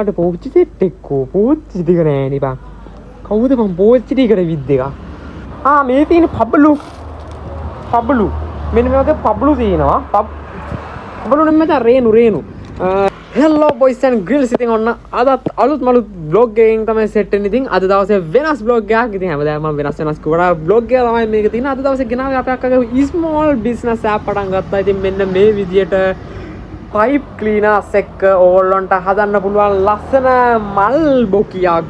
අර පෝච්චි සෙට් එක්කෝ පෝච්චි ටික නෑනේ බං. කවුද මං පෝච්චි ටිකට විද්ද එක? මේ තියෙන පබ්ලු. මෙන්න මේ වගේ පබ්ලු තියෙනවා. පබ්ලු නෙමෙයි රේනු. හෙල්ලෝ බොයිස් ඇන්ඩ් ගර්ල්ස්. ඉතින් ඔන්න අදත් අලුත් මලුත් vlog එකකින් තමයි සෙට් වෙන්නේ. ඉතින් අද දවසේ වෙනස් vlog එකක්. ඉතින් හැමදාම මම වෙනස් කුඩා vlog එක තමයි මේක තියෙන්නේ. අද දවසේ ගෙනාවේ අපේ අක්කගේ small business app පටන් ගත්තා. ඉතින් මෙන්න මේ විදියට pipe cleaners එක්ක ඕගොල්ලන්ට හදන්න පුළුවන් ලස්සන මල් බොකියක්.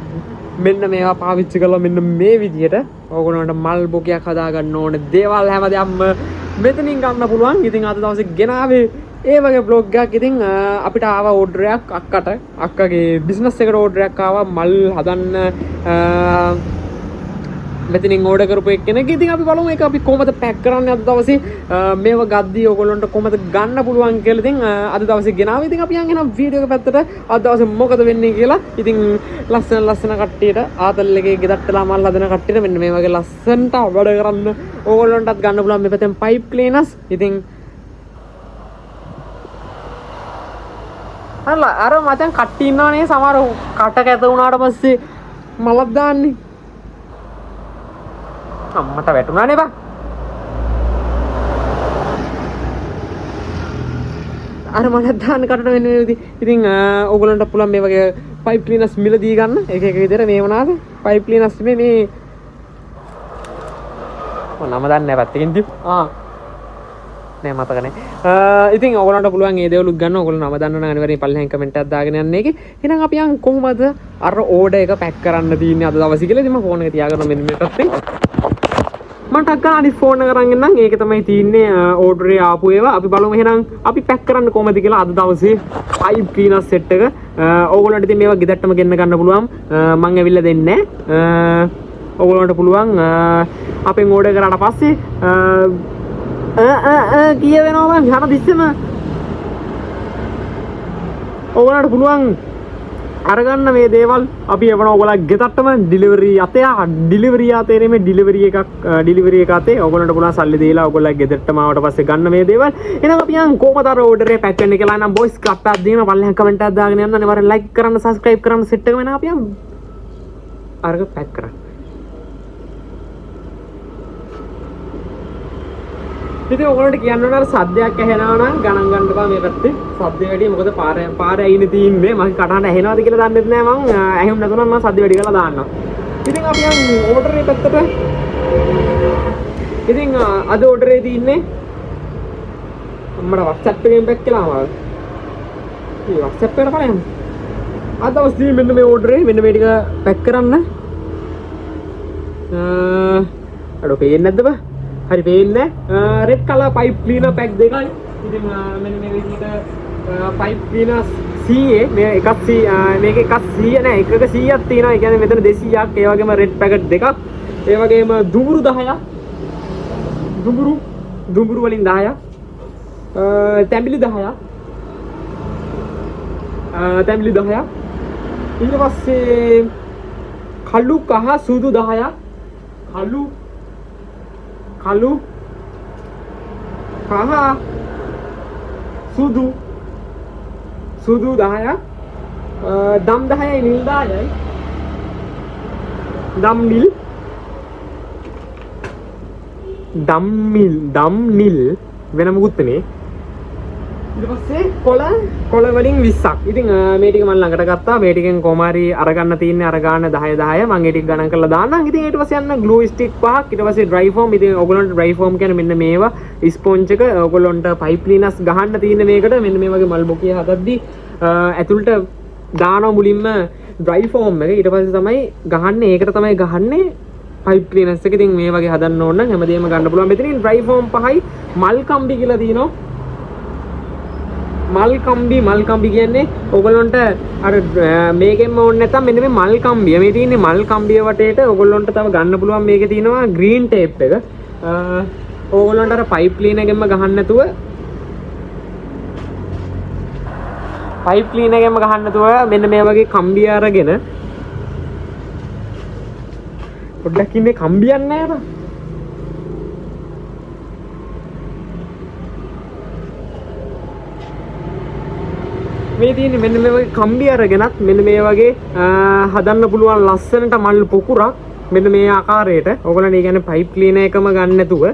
මෙන්න මේවා පාවිච්චි කරලා මෙන්න මේ විදියට ඕගොල්ලන්ට මල් බොකියක් හදා ගන්න ඕනේ. දේවල් හැමදාම මෙතනින් ගන්න පුළුවන්. ඉතින් අද දවසේ ගෙනාවේ ඒ වගේ vlog එකක්. ඉතින් අපිට ආව ඕඩර් එකක් අක්කගේ බිස්නස් එකට ඕඩර් එකක් ආවා මල් හදන්න මෙතනින් ඕඩර් කරපු එක්කෙනෙක්. ඉතින් අපි බලමු ඒක අපි කොහොමද පැක් කරන්නේ අද දවසේ මේව ගද්දී ඕගොල්ලන්ට කොහොමද ගන්න පුළුවන් කියලා. ඉතින් අද දවසේ ගෙනාවා. ඉතින් අපි යන් එනවා වීඩියෝ එක පැත්තට අද දවසේ මොකද වෙන්නේ කියලා. ඉතින් ලස්සන කට්ටියට ආතල් එකේ ගෙදරටලා මල් හදන කට්ටියට මෙන්න මේ වගේ ලස්සනට වැඩ කරන්න ඕගොල්ලන්ටත් ගන්න පුළුවන් මේ පැත්තෙන් pipe cleaners. ඉතින් අර මචං කට්ටි ඉන්නවනේ සමහර කට කැත වුණාට පස්සේ මලක් දාන්නේ. අම්මට වැටුණානේ බං. අර මලක් දාන්න කටට වෙන විදිහ. ඉතින් ඕගොල්ලන්ට පුළුවන් මේ වගේ pipe cleaners මිලදී ගන්න. එක විදිහට මේ මොනවාද? pipe cleaners මේ නම දන්නේ නැහැ පැත්තකින් තියු. නෑ මතක නෑ. ඉතින් ඔයගොල්ලන්ට පුළුවන් මේ දේවලුත් ගන්න. ඔයගොල්ලෝ නම දන්නවනම් අනිවාර්යෙන් පල්ලෙහෙන් කමෙන්ට් එකක් දාගෙන යන්න එකේ. එහෙනම් අපි යන් කොහොමද අර ඕඩර් එක පැක් කරන්න තියෙන්නේ අද දවසේ කියලා. ඉතින් මම ෆෝන් එක තියාගන්න මෙන්න මේ පැත්තේ. මට අක්කා අනිත් ෆෝන් එක අරන් එන්නම්. ඒකේ තමයි තියෙන්නේ ඕඩර් එක ආපු ඒවා. අපි බලමු එහෙනම් අපි පැක් කරන්න කොහොමද කියලා අද දවසේ pipe cleaner set එක. ඔයගොල්ලන්ට ඉතින් මේවා ගෙදරටම ගෙන්න ගන්න පුළුවන්. මම ඇවිල්ලා දෙන්නේ නෑ. ඔයගොල්ලන්ට පුළුවන් අපෙන් ඕඩර් කරාට පස්සේ කිය වෙනවා බං හැම තිස්සෙම ඔයගොල්ලන්ට පුළුවන් අරගන්න මේ දේවල් අපි එවන ඔයගොල්ලෝ ගෙදරටම ඩිලිවරි අතේ නෙමෙයි ඩිලිවරි එක අතේ ඔයගොල්ලන්ට පුළුවන් සල්ලි දීලා ඔයගොල්ලෝ ගෙදරටම ආවට පස්සේ ගන්න මේ දේවල්. එහෙනම් අපි යන් කොහමද අර ඕඩර් එක පැක් වෙන්නේ කියලා නම් බොයිස් ක්ලබ් එකක් දෙන්න පල්ලෙහාන් කමෙන්ට් එකක් දාගෙන යන්න. අනිවාර්යෙන් ලයික් කරන්න සබ්ස්ක්‍රයිබ් කරන්න සෙට් එක වෙනවා. අපි යන් අරක පැක් කරන්න. ඉතින් ඔයගොල්ලන්ට කියන්න ඕන අර සද්දයක් ඇහෙනවා නම් ගණන් ගන්න එපා මේ පැත්තේ. සද්ද වැඩි මොකද පාරේ ඇයිනේ තින්නේ. මම කටහඬ ඇහෙනවද කියලා දන්නෙත් නෑ මං. ඇහුම් නැතුණා මම සද්ද වැඩි කරලා දාන්නම්. ඉතින් අපි යන් ඕඩර් එක පැත්තට. ඉතින් අද ඕඩර් එකේ තින්නේ අම්මට WhatsApp එකෙන් පැක් කළාම මේ WhatsApp එකට බලන්න. අද දවසේ මෙන්න මේ ඕඩර් එක මෙන්න මේ ටික පැක් කරන්න. අඩෝ පේන්නේ නැද්ද බා? හරි පේන්නේ red colour pipe cleaner pack දෙකයි. ඉතින් මෙන්න මේ විදිහට pipe cleaners 100 මේ එකක් 100 මේක එකක් 100 නෑ එකක 100ක් තියෙනවා. ඒ කියන්නේ මෙතන 200ක්. ඒ වගේම රෙඩ් පැකට් දෙකක්. ඒ වගේම දුඹුරු 10ක්. දුඹුරු වලින් 10ක්. තැඹිලි 10ක්. තැඹිලි 10ක්. ඊට පස්සේ කළු කහ සුදු 10ක්. කළු කහ සුදු 10ක්. දම් 10යි නිල් 10යි. දම් නිල් වෙන මොකුත් නේ. ඊට පස්සේ කොළ වලින් 20ක්. ඉතින් මේ ටික මම ළඟට ගත්තා. මේ ටිකෙන් කොමාරි අරගන්න තියෙන්නේ අර ගන්න 10 මම ඒ ටික ගණන් කරලා දාන්නම්. ඉතින් ඊට පස්සේ යන්න ග්ලූ ස්ටික් 5ක්. ඊට පස්සේ ඩ්‍රයි ෆෝම්. ඉතින් ඔයගොල්ලන්ට ඩ්‍රයි ෆෝම් කියන්නේ මෙන්න මේවා ස්පොන්ජ් එක. ඔයගොල්ලන්ට pipe cleaners ගහන්න තියෙන මේකට මෙන්න මේ වගේ මල් බොකිය හදද්දී ඇතුළට දානවා මුලින්ම ඩ්‍රයි ෆෝම් එක. ඊට පස්සේ තමයි ගහන්නේ. ඒකට තමයි ගහන්නේ pipe cleaners එක. ඉතින් මේ වගේ හදන්න ඕන නම් හැමදේම ගන්න පුළුවන්. මෙතනින් ඩ්‍රයි ෆෝම් 5යි මල් කම්බි කියලා තියෙනවා. මල් කම්බි කියන්නේ ඔයගොල්ලන්ට අර මේකෙන්ම ඕනේ නැත්නම් මෙන්න මේ මල් කම්බිය මේ තියෙන්නේ මල් කම්බිය වටේට ඔයගොල්ලන්ට තව ගන්න පුළුවන්. මේකේ තියෙනවා ග්‍රීන් ටේප් එක. ඕගොල්ලන්ට අර pipe cleaner එකෙන්ම ගහන්න නැතුව මෙන්න මේ වගේ කම්බිය අරගෙන පොඩ්ඩක් ඉන්නේ කම්බියක් නැහැ බා. මේ තියෙන්නේ මෙන්න මේ වගේ කම්බි අරගෙනත් මෙන්න මේ වගේ හදන්න පුළුවන් ලස්සනට මල් පොකුරක් මෙන්න මේ ආකාරයට. ඕගොල්ලන් ඒ කියන්නේ පයිප් ක්ලීනර් එකම ගන්න නැතුව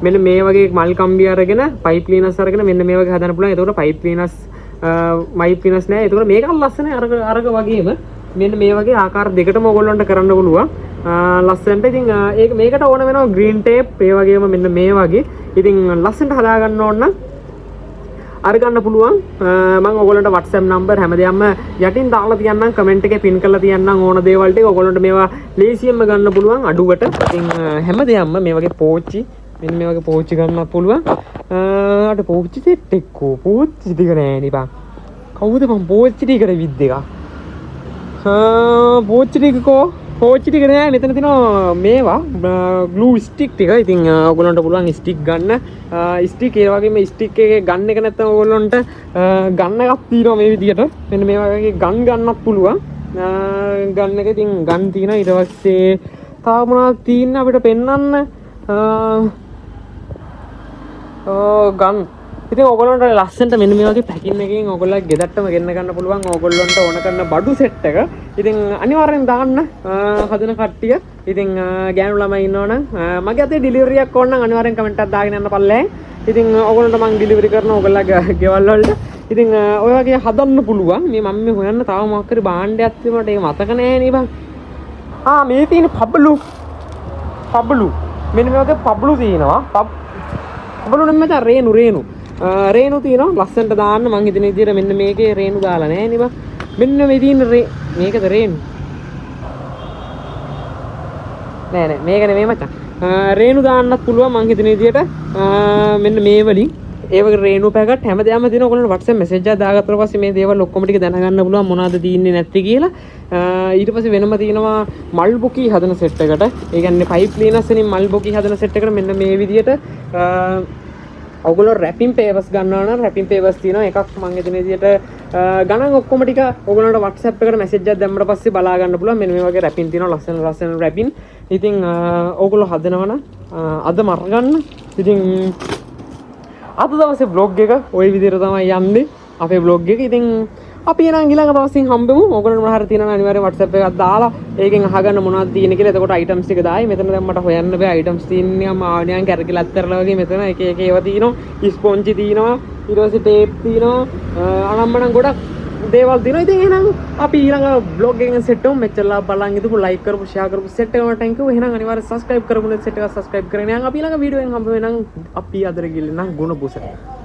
මෙන්න මේ වගේ මල් කම්බි අරගෙන පයිප් ක්ලීනර්ස් අරගෙන මෙන්න මේ වගේ හදන්න පුළුවන්. ඒතකොට පයිප් ක්ලීනර්ස් නෑ. ඒතකොට මේක ලස්සනයි අරග වගේම මෙන්න මේ වගේ ආකාර දෙකටම ඕගොල්ලන්ට කරන්න පුළුවන්. ලස්සනට ඉතින් ඒක මේකට ඕන වෙනවා ග්‍රීන් ටේප් ඒ වගේම මෙන්න මේ වගේ. ඉතින් ලස්සනට හදා ගන්න ඕන නම් අරගන්න පුළුවන්. මම ඔයගොල්ලන්ට WhatsApp number හැමදේම යටින් දාලා තියන්නම් කමෙන්ට් එකේ පින් කරලා තියන්නම් ඕන දේවල් ටික ඔයගොල්ලන්ට මේවා ලේසියෙන්ම ගන්න පුළුවන් අඩුවට. ඉතින් හැමදේම මේ වගේ පෝච්චි මෙන්න මේ වගේ පෝච්චි ගන්නත් පුළුවන්. අර පෝච්චි සෙට් එක්කෝ පෝච්චි ටික නෑ නේ බං. කවුද මම පෝච්චි ටිකට විද්ද එක? පෝච්චි ටිකකෝ පෝච්චි ටික නෑ මෙතන තියෙනවා මේවා ග්ලූ ස්ටික් ටික. ඉතින් ඔයගොල්ලන්ට පුළුවන් ස්ටික් ගන්න. ස්ටික් ඒ වගේම ස්ටික් එකේ ගන්න එක නැත්නම් ඔයගොල්ලන්ට ගන්න එකක් තියෙනවා මේ විදියට. මෙන්න මේ වගේ ගන් ගන්නත් පුළුවන්. ගන්න එක ඉතින් ගන් තියෙනවා. ඊට පස්සේ තව මොනවද තියෙන්නේ අපිට පෙන්වන්න? ගන් ඉතින් ඔයගොල්ලන්ට ලස්සනට මෙන්න මේ වගේ පැකින් එකකින් ඔයගොල්ලෝ ගෙදරටම ගෙන්න ගන්න පුළුවන්. ඔයගොල්ලන්ට ඕන කරන බඩු සෙට් එක. ඉතින් අනිවාර්යෙන් දාන්න හදන කට්ටිය. ඉතින් ගෑනු ළමයි ඉන්නවනම් මගේ අතේ ඩෙලිවරි එකක් ඕන නම් අනිවාර්යෙන් කමෙන්ට් එකක් දාගෙන යන්න පල්ලෙන්. ඉතින් ඔයගොල්ලන්ට මම ඩෙලිවරි කරනවා ඔයගොල්ලෝගේ ගෙවල් වලට. ඉතින් ඔය වගේ හදන්න පුළුවන්. මේ මම මේ හොයන්න තව මොකක් හරි භාණ්ඩයක් තිබුණාට ඒක මතක නෑ නේ බං. මේ තියෙන පබ්ලු මෙන්න මේ වගේ පබ්ලු තියෙනවා. පබ්ලු නෙමෙයි රේනු රේනු තියෙනවා ලස්සනට දාන්න. මං හිතන විදියට මෙන්න මේකේ රේනු දාලා නැහැ නේ බං. මෙන්න මේ තියෙන මේකද රේනු නෑ මේක නෙමෙයි මචං. රේනු දාන්නත් පුළුවන් මං හිතන විදියට. මෙන්න මේ වලින් ඒ වගේ රේනු පැකට් හැමදේම දෙන ඔයගොල්ලෝ WhatsApp message එකක් දාගත්තට පස්සේ මේ දේවල් ඔක්කොම ටික දැනගන්න පුළුවන් මොනවද තියෙන්නේ නැත්තේ කියලා. ඊට පස්සේ වෙනම තියෙනවා මල් බොකි හදන සෙට් එකට. ඒ කියන්නේ පයිප් ක්ලීනර්ස් වලින් මල් බොකි හදන සෙට් එකට මෙන්න මේ විදියට ඔයගොල්ලෝ රැපින් පේපර්ස් ගන්නවා නම් රැපින් පේපර්ස් තියෙනවා එකක් මම හිතන විදියට ගණන් ඔක්කොම ටික ඔයගොල්ලන්ට WhatsApp එකට මැසේජ් එකක් දැම්මට පස්සේ බලා ගන්න පුළුවන්. මෙන්න මේ වගේ රැපින් තියෙනවා ලස්සන රැපින්. ඉතින් ඔයගොල්ලෝ හදනවා නම් අද මර ගන්න. ඉතින් අද දවසේ vlog එක ওই විදිහට තමයි යන්නේ අපේ vlog එක. ඉතින් අපි එනං ඊළඟ දවසින් හම්බෙමු. ඔයගොල්ලෝ මොනවා හරි තියෙනවා අනිවාර්යෙන් WhatsApp එකක් දාලා ඒකෙන් අහගන්න මොනවද තියෙන්නේ කියලා. එතකොට items ටික දායි. මෙතන දැන් මට හොයන්න බෑ. items තියෙනවා මාවණියන් කැරකිලා අත්තරලා වගේ මෙතන එක ඒවා තියෙනවා. ස්පොන්ජි තියෙනවා. ඊට පස්සේ ටේප් තියෙනවා. අනම්මනම් ගොඩක් දේවල් තියෙනවා. ඉතින් එහෙනම් අපි ඊළඟ vlog එකෙන් සෙට් වෙමු. මෙච්චරලා බලන් ඉඳපු like කරපු share කරපු set එකකට thank you. එහෙනම් අනිවාර්යෙන් subscribe කරගන්න set එක subscribe කරගෙන යන්න. අපි ඊළඟ වීඩියෝ එකෙන් හම්බ වෙනනම් අපි අදට ගිල්ල නම් ගුණ පුසට